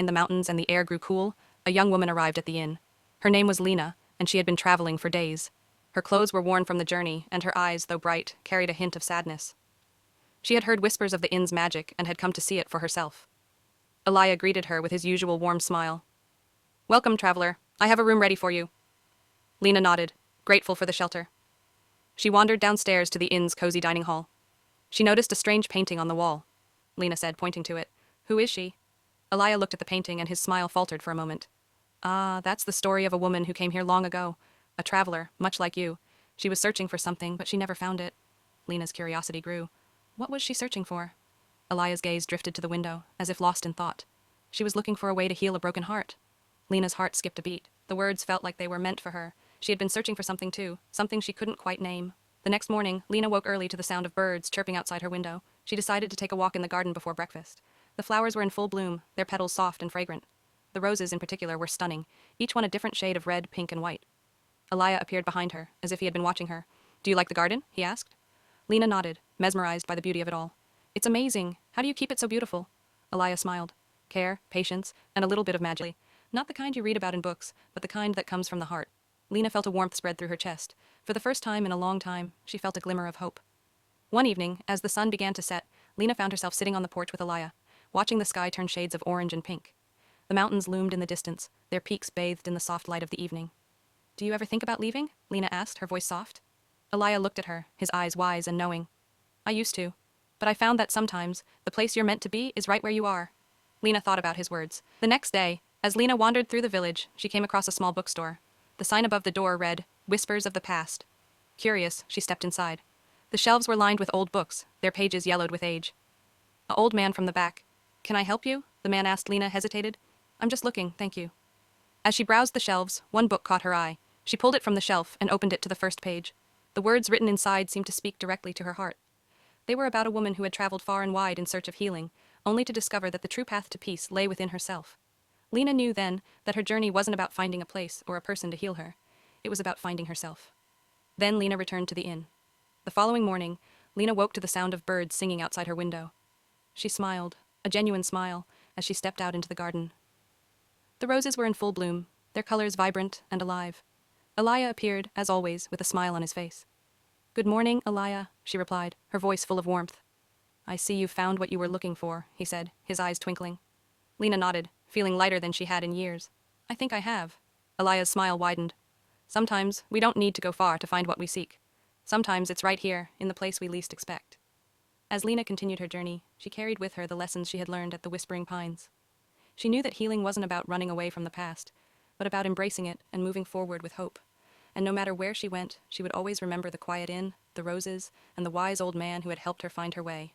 the mountains and the air grew cool, a young woman arrived at the inn. Her name was Lena, and she had been traveling for days. Her clothes were worn from the journey, and her eyes, though bright, carried a hint of sadness. She had heard whispers of the inn's magic and had come to see it for herself. Elia greeted her with his usual warm smile. "Welcome, traveler. I have a room ready for you." Lena nodded, grateful for the shelter. She wandered downstairs to the inn's cozy dining hall. She noticed a strange painting on the wall. Lena said, pointing to it. "Who is she?" Elia looked at the painting and his smile faltered for a moment. "Ah, that's the story of a woman who came here long ago. A traveler, much like you. She was searching for something, but she never found it." Lena's curiosity grew. What was she searching for? Elia's gaze drifted to the window, as if lost in thought. She was looking for a way to heal a broken heart. Lena's heart skipped a beat. The words felt like they were meant for her. She had been searching for something too, something she couldn't quite name. The next morning, Lena woke early to the sound of birds chirping outside her window. She decided to take a walk in the garden before breakfast. The flowers were in full bloom, their petals soft and fragrant. The roses, in particular, were stunning, each one a different shade of red, pink, and white. Elia appeared behind her, as if he had been watching her. "Do you like the garden?" he asked. Lena nodded, mesmerized by the beauty of it all. "It's amazing. How do you keep it so beautiful?" Elia smiled. "Care, patience, and a little bit of magic. Not the kind you read about in books, but the kind that comes from the heart." Lena felt a warmth spread through her chest. For the first time in a long time, she felt a glimmer of hope. One evening, as the sun began to set, Lena found herself sitting on the porch with Elia, watching the sky turn shades of orange and pink. The mountains loomed in the distance, their peaks bathed in the soft light of the evening. "Do you ever think about leaving?" Lena asked, her voice soft. Elia looked at her, his eyes wise and knowing. "I used to. But I found that sometimes, the place you're meant to be is right where you are." Lena thought about his words. The next day, as Lena wandered through the village, she came across a small bookstore. The sign above the door read, "Whispers of the Past." Curious, she stepped inside. The shelves were lined with old books, their pages yellowed with age. An old man from the back. "Can I help you?" the man asked. Lena hesitated. "I'm just looking, thank you." As she browsed the shelves, one book caught her eye. She pulled it from the shelf and opened it to the first page. The words written inside seemed to speak directly to her heart. They were about a woman who had traveled far and wide in search of healing, only to discover that the true path to peace lay within herself. Lena knew then that her journey wasn't about finding a place or a person to heal her. It was about finding herself. Then Lena returned to the inn. The following morning, Lena woke to the sound of birds singing outside her window. She smiled, a genuine smile, as she stepped out into the garden. The roses were in full bloom, their colors vibrant and alive. Elia appeared, as always, with a smile on his face. "Good morning, Elia," she replied, her voice full of warmth. "I see you found what you were looking for," he said, his eyes twinkling. Lena nodded, feeling lighter than she had in years. "I think I have." Elia's smile widened. "Sometimes we don't need to go far to find what we seek. Sometimes it's right here, in the place we least expect." As Lena continued her journey, she carried with her the lessons she had learned at the Whispering Pines. She knew that healing wasn't about running away from the past, but about embracing it and moving forward with hope. And no matter where she went, she would always remember the quiet inn, the roses, and the wise old man who had helped her find her way.